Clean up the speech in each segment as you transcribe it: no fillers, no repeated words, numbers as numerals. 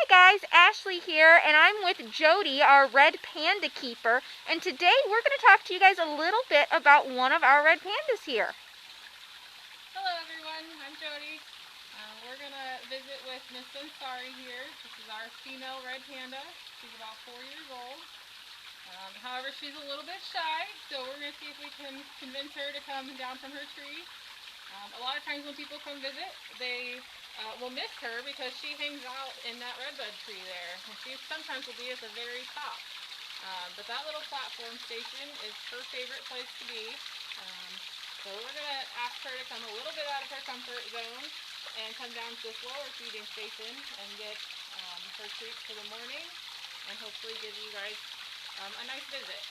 Hi guys, Ashley here, and I'm with Jody, our red panda keeper, and today we're going to talk to you guys a little bit about one of our red pandas here. Hello everyone, I'm Jody. We're going to visit with Miss Sunsari here. This is our female red panda. She's about 4 years old. However, she's a little bit shy, so we're going to see if we can convince her to come down from her tree. A lot of times when people come visit, they will miss her because she hangs out in that redbud tree there. And she sometimes will be at the very top. But that little platform station is her favorite place to be. So we're going to ask her to come a little bit out of her comfort zone and come down to this lower feeding station and get her treats for the morning and hopefully give you guys a nice visit.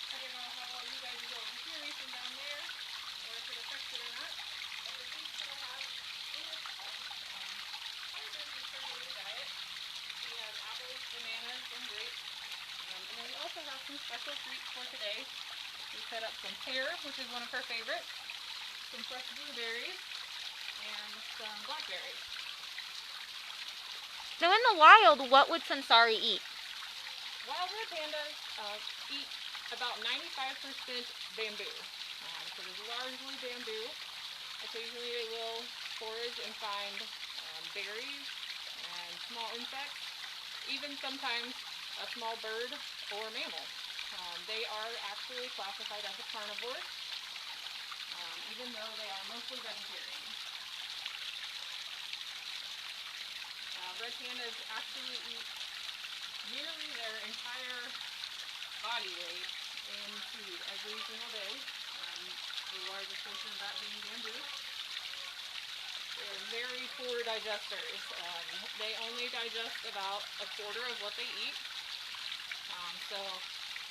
I don't know how well you guys will hear me from down there or if it affects it or not, but the things that I have in this cup are good for daily diet. We have apples, bananas, and grapes. And then we also have some special treats for today. We set up some pear, which is one of her favorites, some fresh blueberries, and some blackberries. Now in the wild, what would Sunsari eat? Wild red pandas eat about 95% bamboo. So it's largely bamboo. Occasionally they will forage and find berries and small insects, even sometimes a small bird or mammal. They are actually classified as a carnivore, even though they are mostly vegetarian. Red pandas actually eat nearly their entire body weight in food every single day, the largest portion of that being bamboo. They're very poor digesters. They only digest about a quarter of what they eat, so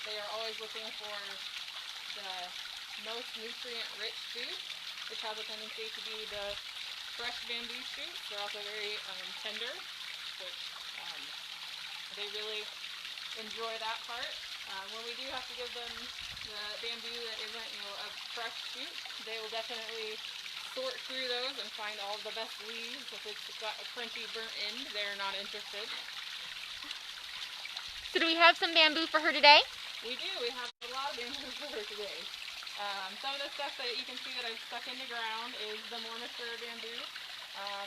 they are always looking for the most nutrient-rich food, which has a tendency to be the fresh bamboo shoots. They're also very tender, which they really enjoy that part. When we do have to give them the bamboo that isn't, a fresh shoot, they will definitely sort through those and find all the best leaves. If it's got a crunchy burnt end, they're not interested. So do we have some bamboo for her today? We do. We have a lot of bamboo for her today. Some of the stuff that you can see that I've stuck in the ground is the more mature bamboo.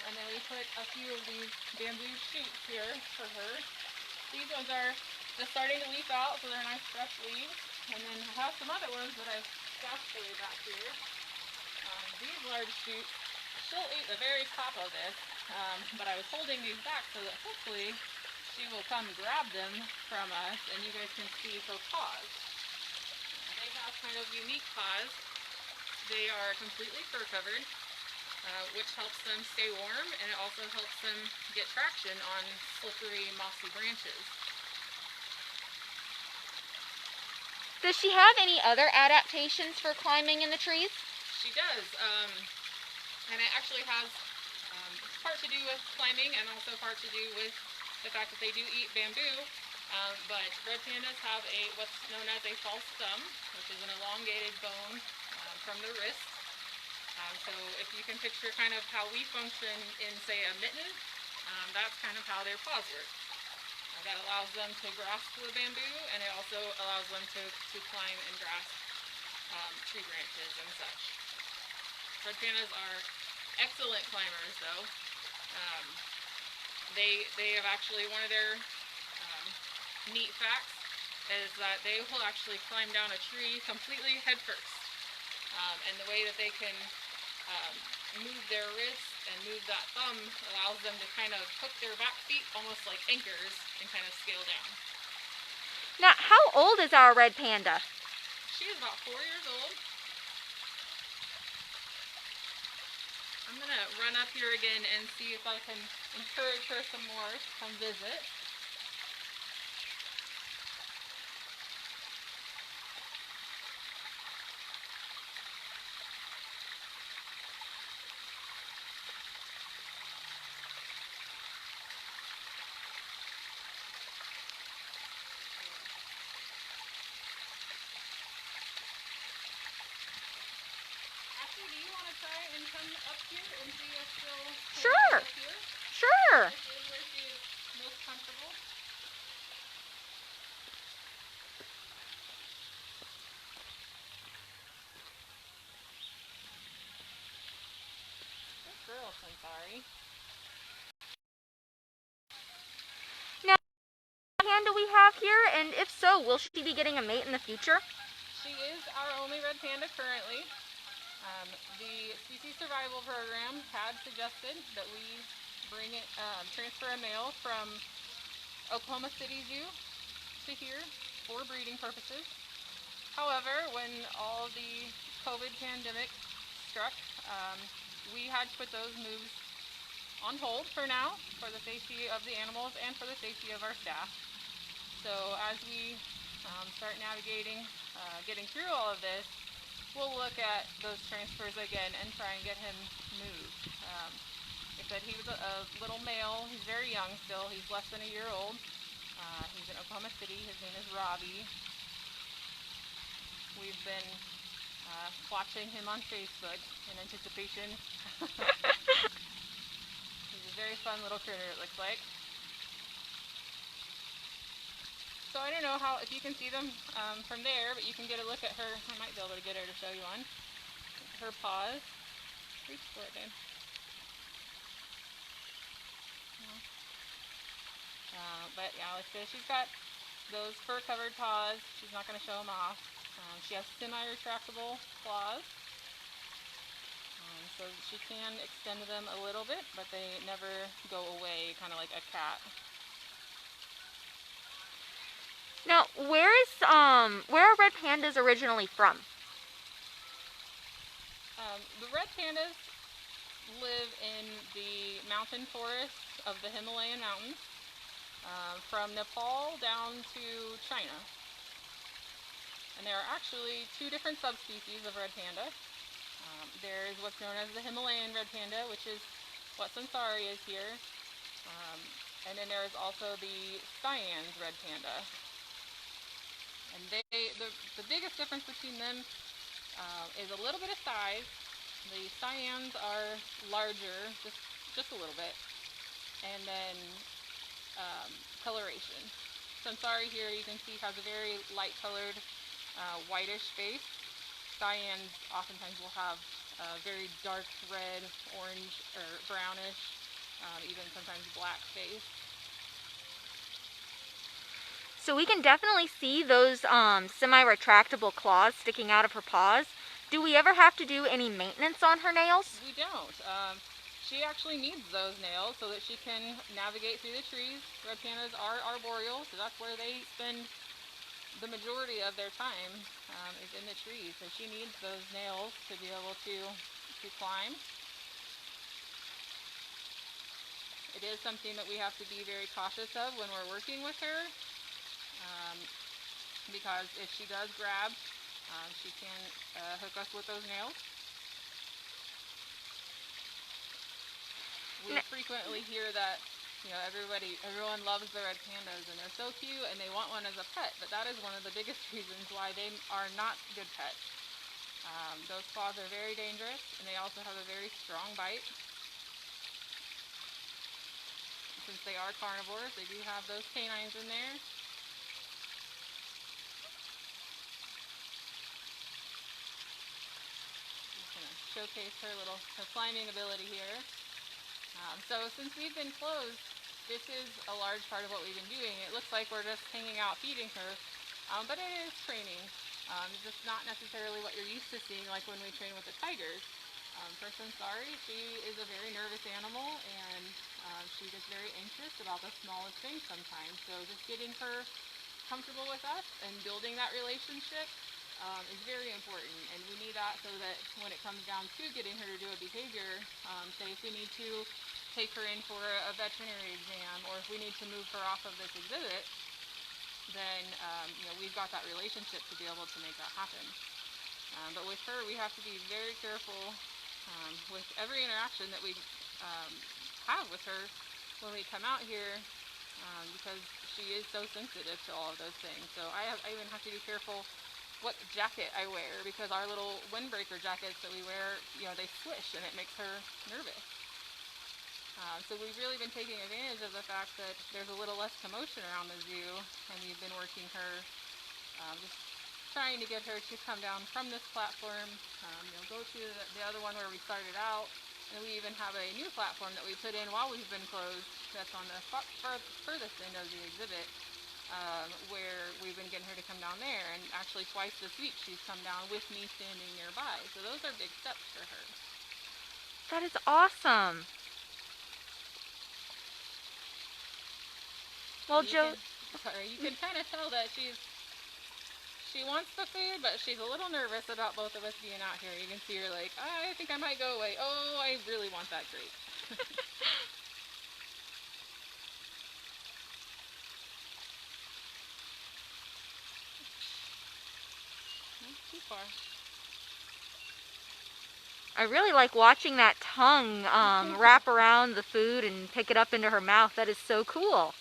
And then we put a few of these bamboo shoots here for her. These ones are just starting to leaf out, so they're nice fresh leaves. And then I have some other ones that I've stashed away back here. These large shoots, she'll eat the very top of this, but I was holding these back so that hopefully she will come grab them from us and you guys can see her paws. They have kind of unique paws. They are completely fur covered, which helps them stay warm, and it also helps them get traction on slippery, mossy branches. Does she have any other adaptations for climbing in the trees? She does, and it actually has part to do with climbing and also part to do with the fact that they do eat bamboo. But red pandas have what's known as a false thumb, which is an elongated bone from the wrist. So if you can picture kind of how we function in, say, a mitten, that's kind of how their paws work. That allows them to grasp the bamboo, and it also allows them to climb and grasp tree branches and such. Red pandas are excellent climbers, though. They have actually, one of their neat facts is that they will actually climb down a tree completely head first. And the way that they can move their wrists and move that thumb allows them to kind of hook their back feet almost like anchors and kind of scale down. Now, how old is our red panda? She is about 4 years old. I'm going to run up here again and see if I can encourage her some more to come visit. try and come up here and see us still Sure. here? Sure. This is where she is most comfortable. Good girl, Sunsari. Now, what panda do we have here? And if so, will she be getting a mate in the future? She is our only red panda currently. The species survival program had suggested that we transfer a male from Oklahoma City Zoo to here for breeding purposes. However, when all the COVID pandemic struck, we had to put those moves on hold for now, for the safety of the animals and for the safety of our staff. So as we start navigating, getting through all of this, we'll look at those transfers again and try and get him moved. Like I said, he was a little male. He's very young still. He's less than a year old. He's in Oklahoma City. His name is Robbie. We've been watching him on Facebook in anticipation. He's a very fun little critter, it looks like. So I don't know if you can see them from there, but you can get a look at her. I might be able to get her to show you one. Her paws. Reach for it, babe. But yeah, like I said, she's got those fur-covered paws. She's not going to show them off. She has semi-retractable claws. So she can extend them a little bit, but they never go away, kind of like a cat. Now, where are red pandas originally from? The red pandas live in the mountain forests of the Himalayan mountains, from Nepal down to China. And there are actually two different subspecies of red panda. There's what's known as the Himalayan red panda, which is what Sunsari is here. And then there is also the Siamese red panda. And the biggest difference between them is a little bit of size. The Siamese are larger, just a little bit, and then coloration. Sunsari here, you can see, has a very light-colored, whitish face. Siamese oftentimes will have a very dark red, orange, or brownish, even sometimes black face. So we can definitely see those semi-retractable claws sticking out of her paws. Do we ever have to do any maintenance on her nails? We don't. She actually needs those nails so that she can navigate through the trees. Red pandas are arboreal, so that's where they spend the majority of their time, is in the trees. So she needs those nails to be able to climb. It is something that we have to be very cautious of when we're working with her, because if she does grab, she can hook us with those nails. We frequently hear that, everyone loves the red pandas and they're so cute and they want one as a pet, but that is one of the biggest reasons why they are not good pets. Those claws are very dangerous, and they also have a very strong bite. Since they are carnivores, they do have those canines in there. Just going to showcase her climbing ability here. So since we've been closed, this is a large part of what we've been doing. It looks like we're just hanging out feeding her, but it is training. It's just not necessarily what you're used to seeing like when we train with the tigers. For Sunsari, she is a very nervous animal, and she gets very anxious about the smallest things sometimes. So just getting her comfortable with us and building that relationship is very important, and we need that so that when it comes down to getting her to do a behavior, say if we need to take her in for a veterinary exam, or if we need to move her off of this exhibit, then we've got that relationship to be able to make that happen. But with her, we have to be very careful with every interaction that we have with her when we come out here, because she is so sensitive to all of those things. So I even have to be careful what jacket I wear, because our little windbreaker jackets that we wear, they swish and it makes her nervous. So we've really been taking advantage of the fact that there's a little less commotion around the zoo, and we've been working her, just trying to get her to come down from this platform, go to the other one where we started out, and we even have a new platform that we put in while we've been closed that's on the furthest end of the exhibit, where we've been getting her to come down there, and actually twice this week she's come down with me standing nearby. So those are big steps for her. That is awesome. Well, you can kind of tell that she wants the food, but she's a little nervous about both of us being out here. You can see her like, I think I might go away. Oh, I really want that grape. Not too far. I really like watching that tongue wrap around the food and pick it up into her mouth. That is so cool.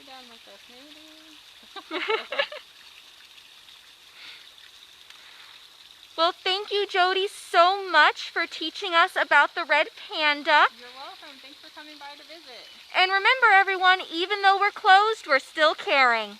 Down with us, maybe. Well, thank you, Jody, so much for teaching us about the red panda. You're welcome. Thanks for coming by to visit. And remember, everyone, even though we're closed, we're still caring.